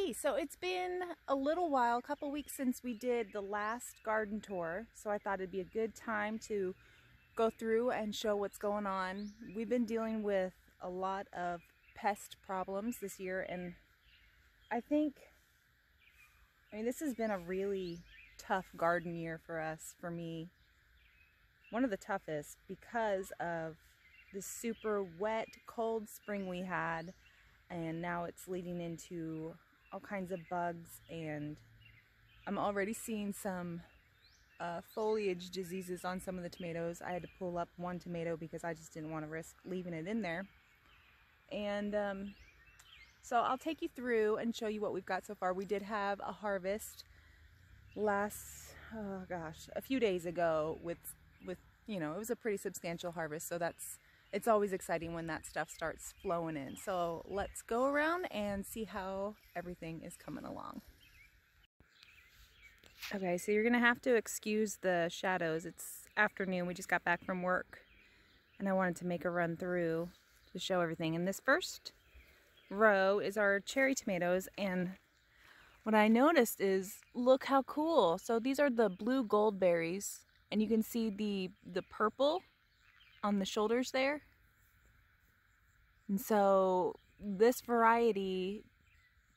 Hey, so it's been a little while, a couple weeks since we did the last garden tour, so I thought it'd be a good time to go through and show what's going on. We've been dealing with a lot of pest problems this year, and I mean, this has been a really tough garden year for me. One of the toughest because of the super wet, cold spring we had, and now it's leading into all kinds of bugs, and I'm already seeing some foliage diseases on some of the tomatoes. I had to pull up one tomato because I just didn't want to risk leaving it in there. And so I'll take you through and show you what we've got so far. We did have a harvest a few days ago with you know, it was a pretty substantial harvest, so it's always exciting when that stuff starts flowing in. So let's go around and see how everything is coming along. Okay, so you're gonna have to excuse the shadows. It's afternoon, we just got back from work, and I wanted to make a run through to show everything. And this first row is our cherry tomatoes, and what I noticed is, look how cool. So these are the blue gold berries, and you can see the purple on the shoulders there. And so this variety,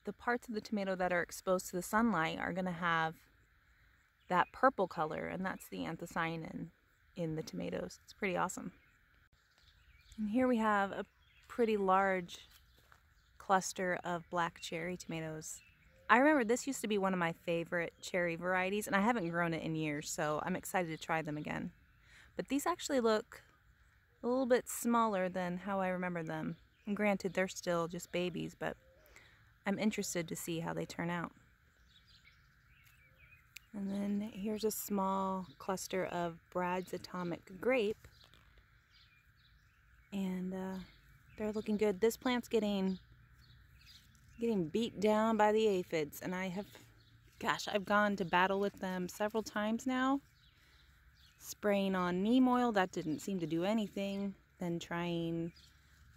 the parts of the tomato that are exposed to the sunlight are going to have that purple color, and that's the anthocyanin in the tomatoes. It's pretty awesome. And here we have a pretty large cluster of black cherry tomatoes. I remember this used to be one of my favorite cherry varieties, and I haven't grown it in years, so I'm excited to try them again. But these actually look a little bit smaller than how I remember them. And granted, they're still just babies, but I'm interested to see how they turn out. And then here's a small cluster of Brad's Atomic Grape. And they're looking good. This plant's getting beat down by the aphids, and I've gone to battle with them several times now. Spraying on neem oil, that didn't seem to do anything. Then trying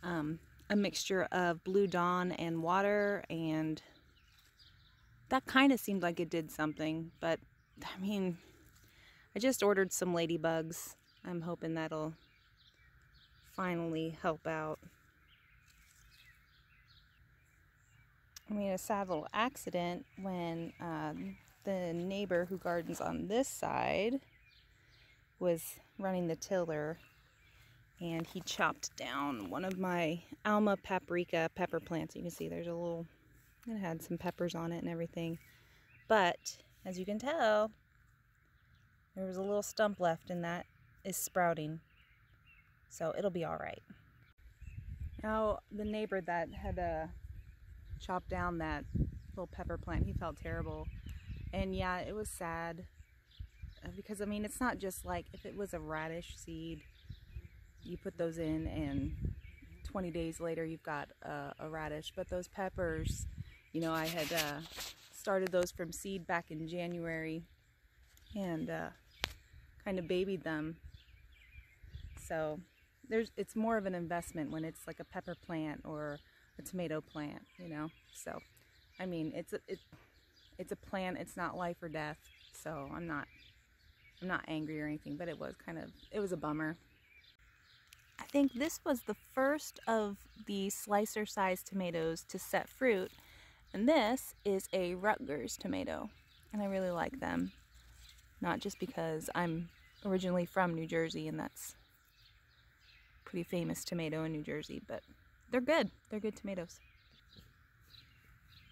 a mixture of Blue Dawn and water, and that kind of seemed like it did something. But I mean, I just ordered some ladybugs. I'm hoping that'll finally help out. We had a sad little accident when the neighbor who gardens on this side was running the tiller, and he chopped down one of my Alma paprika pepper plants. You can see there's it had some peppers on it and everything. But as you can tell, there was a little stump left, and that is sprouting. So it'll be all right. Now, the neighbor that had chopped down that little pepper plant, he felt terrible. And yeah, it was sad. Because I mean, it's not just like if it was a radish seed, you put those in and 20 days later you've got a radish. But those peppers, you know, I had started those from seed back in January, and kind of babied them. So it's more of an investment when it's like a pepper plant or a tomato plant, you know. So I mean, it's a plant. It's not life or death. So I'm not angry or anything, but it was a bummer. I think this was the first of the slicer-sized tomatoes to set fruit, and this is a Rutgers tomato, and I really like them. Not just because I'm originally from New Jersey, and that's a pretty famous tomato in New Jersey, but they're good. They're good tomatoes.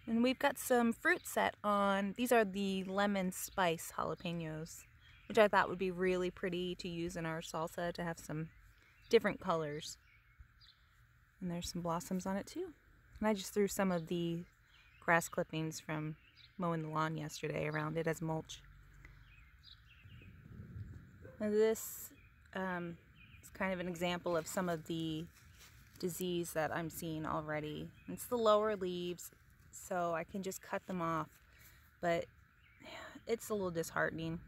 And we've got some fruit set on. These are the lemon spice jalapenos, which I thought would be really pretty to use in our salsa, to have some different colors. And there's some blossoms on it too. And I just threw some of the grass clippings from mowing the lawn yesterday around it as mulch. Now this is kind of an example of some of the disease that I'm seeing already. It's the lower leaves, so I can just cut them off, but it's a little disheartening.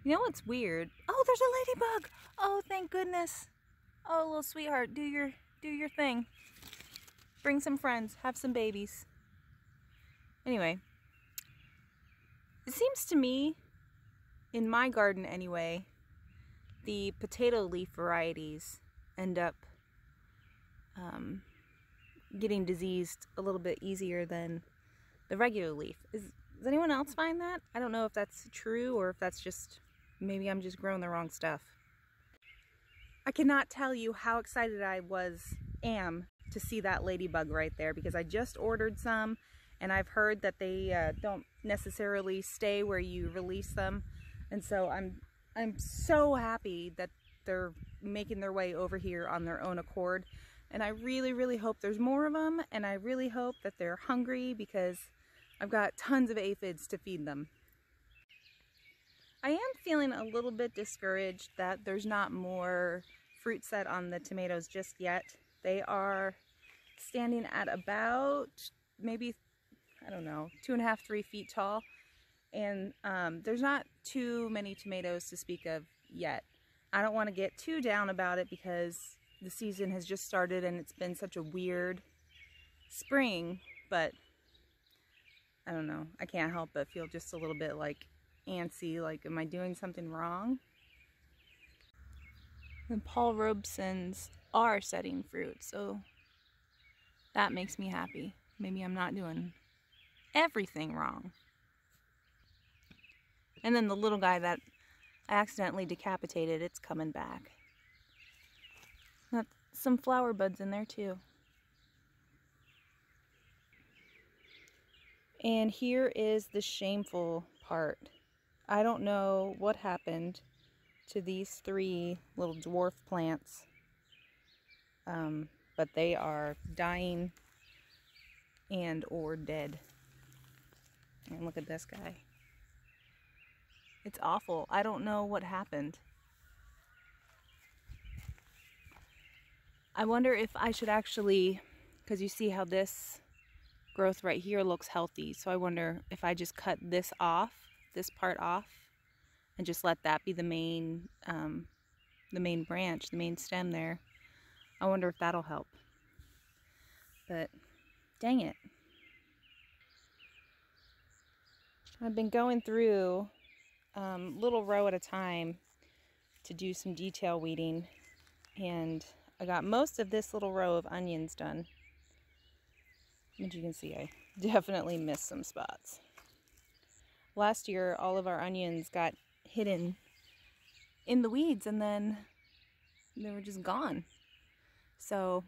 You know what's weird? Oh, there's a ladybug! Oh, thank goodness. Oh, little sweetheart, do your thing. Bring some friends, have some babies. Anyway, it seems to me, in my garden anyway, the potato leaf varieties end up getting diseased a little bit easier than the regular leaf. Does anyone else find that? I don't know if that's true or if that's just, maybe I'm just growing the wrong stuff. I cannot tell you how excited I am to see that ladybug right there, because I just ordered some and I've heard that they don't necessarily stay where you release them, and so I'm so happy that they're making their way over here on their own accord. And I really, really hope there's more of them, and I really hope that they're hungry, because I've got tons of aphids to feed them. I am feeling a little bit discouraged that there's not more fruit set on the tomatoes just yet. They are standing at about maybe, I don't know, 2.5, 3 feet tall. And there's not too many tomatoes to speak of yet. I don't want to get too down about it because the season has just started and it's been such a weird spring, but I don't know. I can't help but feel just a little bit like antsy, like, am I doing something wrong? The Paul Robesons are setting fruit, so that makes me happy. Maybe I'm not doing everything wrong. And then the little guy that I accidentally decapitated, it's coming back. Got some flower buds in there too. And here is the shameful part. I don't know what happened to these 3 little dwarf plants, but they are dying and or dead. And look at this guy. It's awful. I don't know what happened. I wonder if I should actually, because you see how this growth right here looks healthy, so I wonder if I just cut this off, this part off, and just let that be the main branch, the main stem there. I wonder if that'll help. But dang it. I've been going through little row at a time to do some detail weeding, and I got most of this little row of onions done. As you can see, I definitely missed some spots. Last year, all of our onions got hidden in the weeds and then they were just gone. So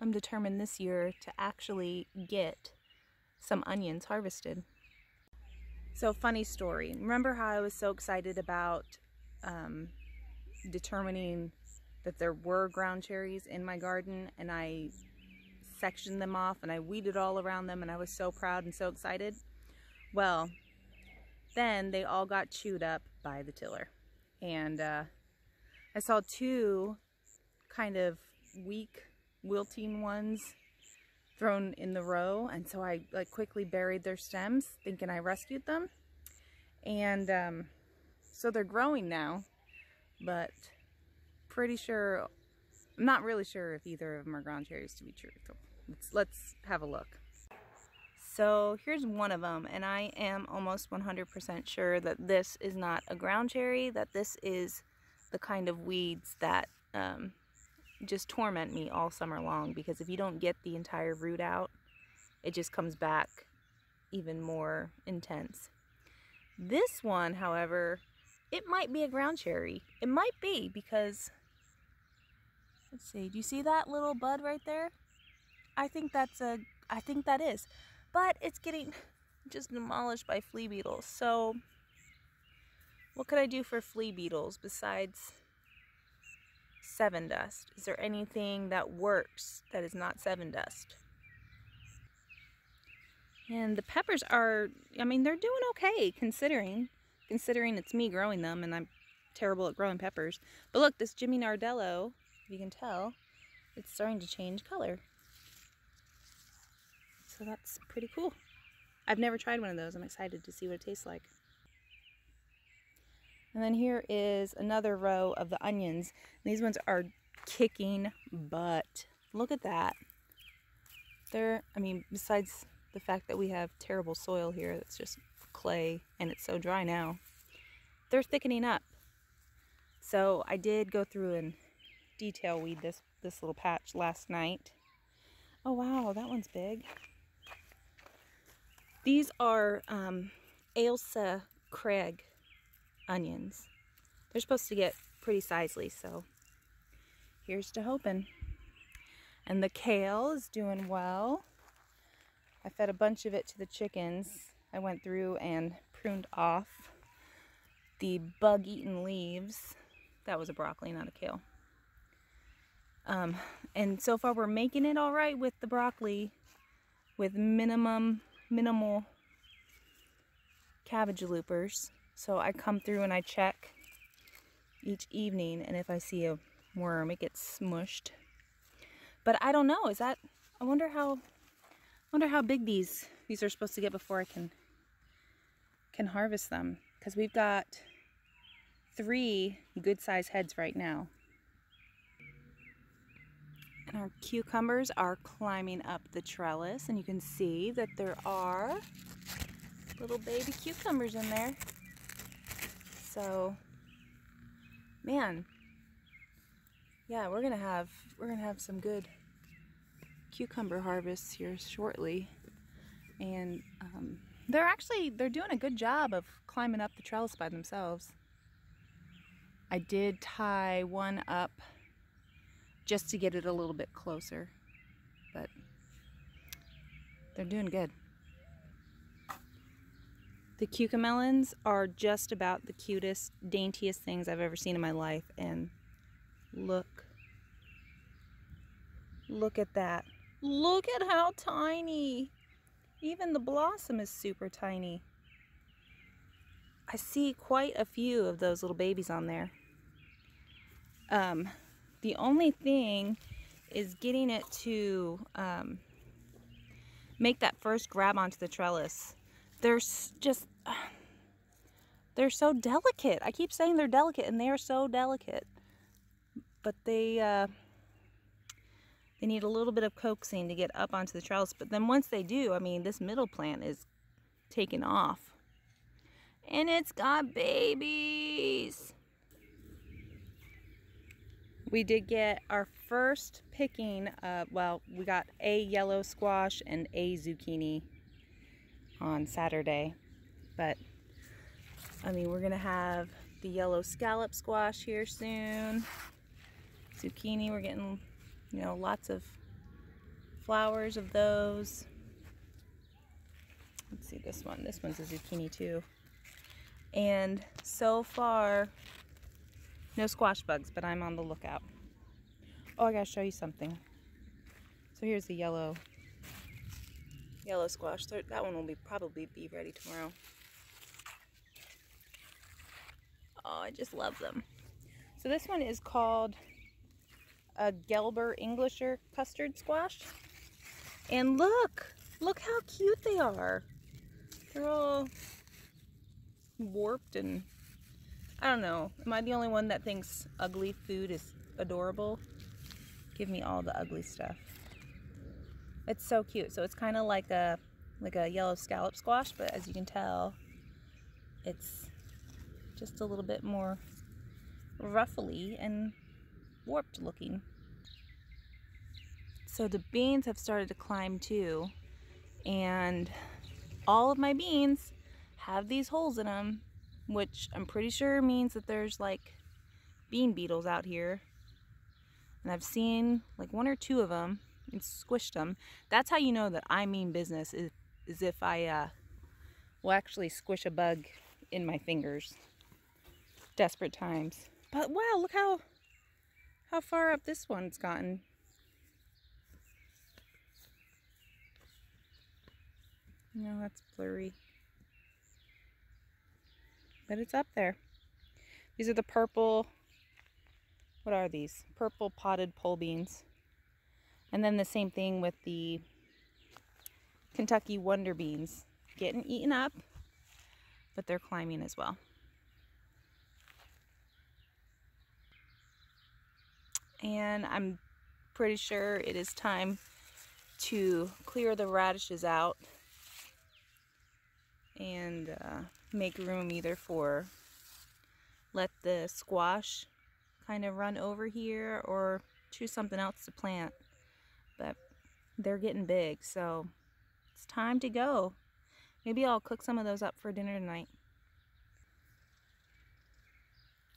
I'm determined this year to actually get some onions harvested. So, funny story. Remember how I was so excited about determining that there were ground cherries in my garden, and I sectioned them off and I weeded all around them, and I was so proud and so excited? Well, then they all got chewed up by the tiller, and I saw 2 kind of weak wilting ones thrown in the row, and so I quickly buried their stems thinking I rescued them, and so they're growing now, but pretty sure, I'm not really sure if either of them are ground cherries, to be true. So let's have a look. So here's one of them, and I am almost 100% sure that this is not a ground cherry, that this is the kind of weeds that just torment me all summer long, because if you don't get the entire root out, it just comes back even more intense. This one, however, it might be a ground cherry. It might be, because let's see, do you see that little bud right there? I think that is, but it's getting just demolished by flea beetles. So what could I do for flea beetles besides Sevin dust? Is there anything that works that is not Sevin dust? And the peppers are, I mean, they're doing okay considering it's me growing them and I'm terrible at growing peppers. But look, this Jimmy Nardello, if you can tell, it's starting to change color. So that's pretty cool. I've never tried one of those. I'm excited to see what it tastes like. And then here is another row of the onions. These ones are kicking butt. Look at that. They're, I mean, besides the fact that we have terrible soil here that's just clay and it's so dry now, they're thickening up. So I did go through and detail weed this little patch last night. Oh wow, that one's big. These are Ailsa Craig onions. They're supposed to get pretty sizely, so here's to hoping. And the kale is doing well. I fed a bunch of it to the chickens. I went through and pruned off the bug-eaten leaves. That was a broccoli, not a kale. And so far we're making it all right with the broccoli, with minimal cabbage loopers. So I come through and I check each evening, and if I see a worm, it gets smushed. But I don't know, I wonder how big these are supposed to get before I can harvest them, because we've got 3 good sized heads right now. And our cucumbers are climbing up the trellis, and you can see that there are little baby cucumbers in there. So, man, yeah, we're gonna have some good cucumber harvests here shortly. And they're doing a good job of climbing up the trellis by themselves. I did tie one up just to get it a little bit closer, but they're doing good. The cucamelons are just about the cutest, daintiest things I've ever seen in my life, and look at that. Look at how tiny. Even the blossom is super tiny. I see quite a few of those little babies on there. The only thing is getting it to make that first grab onto the trellis. They're so delicate. I keep saying they're delicate, and they are so delicate. But they need a little bit of coaxing to get up onto the trellis. But then once they do, I mean, this middle plant is taking off. And it's got babies. We did get our first picking of, well, we got a yellow squash and a zucchini on Saturday. But, I mean, we're gonna have the yellow scallop squash here soon. Zucchini, we're getting, you know, lots of flowers of those. Let's see this one. This one's a zucchini too. And so far, no squash bugs, but I'm on the lookout. Oh, I gotta show you something. So here's the yellow squash. That one will probably be ready tomorrow. Oh, I just love them. So this one is called a Gelber Englisher custard squash. And look how cute they are. They're all warped, and I don't know. Am I the only one that thinks ugly food is adorable? Give me all the ugly stuff. It's so cute. So it's kind of like a yellow scallop squash, but as you can tell, it's just a little bit more ruffly and warped looking. So the beans have started to climb too, and all of my beans have these holes in them, which I'm pretty sure means that there's like bean beetles out here. And I've seen like 1 or 2 of them and squished them. That's how you know that I mean business, is if I will actually squish a bug in my fingers. Desperate times. But wow, look how far up this one's gotten. No, that's blurry. But it's up there. These are the purple, what are these? Purple potted pole beans. And then the same thing with the Kentucky Wonder Beans. Getting eaten up, but they're climbing as well. And I'm pretty sure it is time to clear the radishes out. and make room either for let the squash kind of run over here or choose something else to plant. But they're getting big, so it's time to go. Maybe I'll cook some of those up for dinner tonight.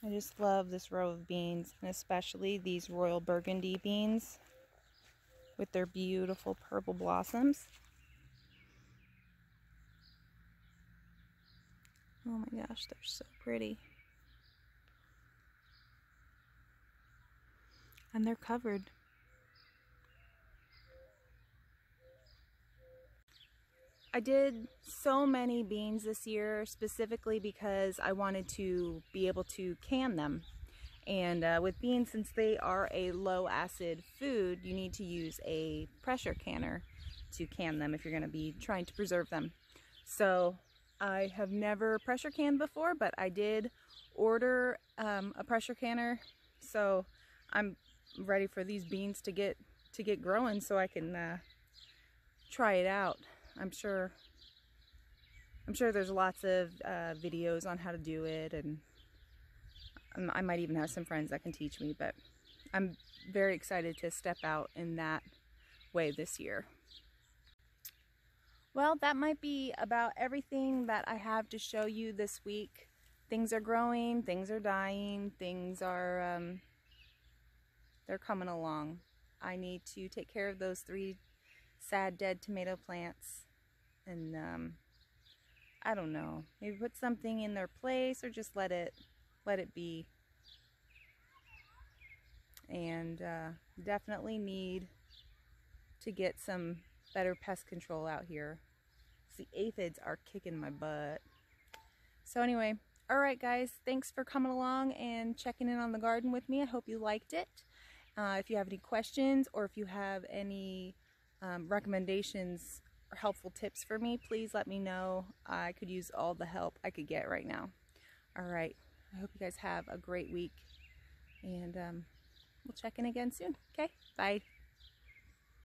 I just love this row of beans, and especially these Royal Burgundy beans with their beautiful purple blossoms. Oh my gosh, they're so pretty. And they're covered. I did so many beans this year specifically because I wanted to be able to can them. And with beans, since they are a low acid food, you need to use a pressure canner to can them if you're going to be trying to preserve them. So I have never pressure canned before, but I did order a pressure canner. So I'm ready for these beans to get growing so I can try it out. I'm sure there's lots of videos on how to do it, and I might even have some friends that can teach me, but I'm very excited to step out in that way this year. Well, that might be about everything that I have to show you this week. Things are growing, things are dying, things are, they're coming along. I need to take care of those 3 sad dead tomato plants, and I don't know, maybe put something in their place or just let it be. And definitely need to get some better pest control out here. The aphids are kicking my butt. So anyway, alright guys, thanks for coming along and checking in on the garden with me. I hope you liked it. If you have any questions or if you have any recommendations or helpful tips for me, please let me know. I could use all the help I could get right now. Alright, I hope you guys have a great week, and we'll check in again soon. Okay, bye.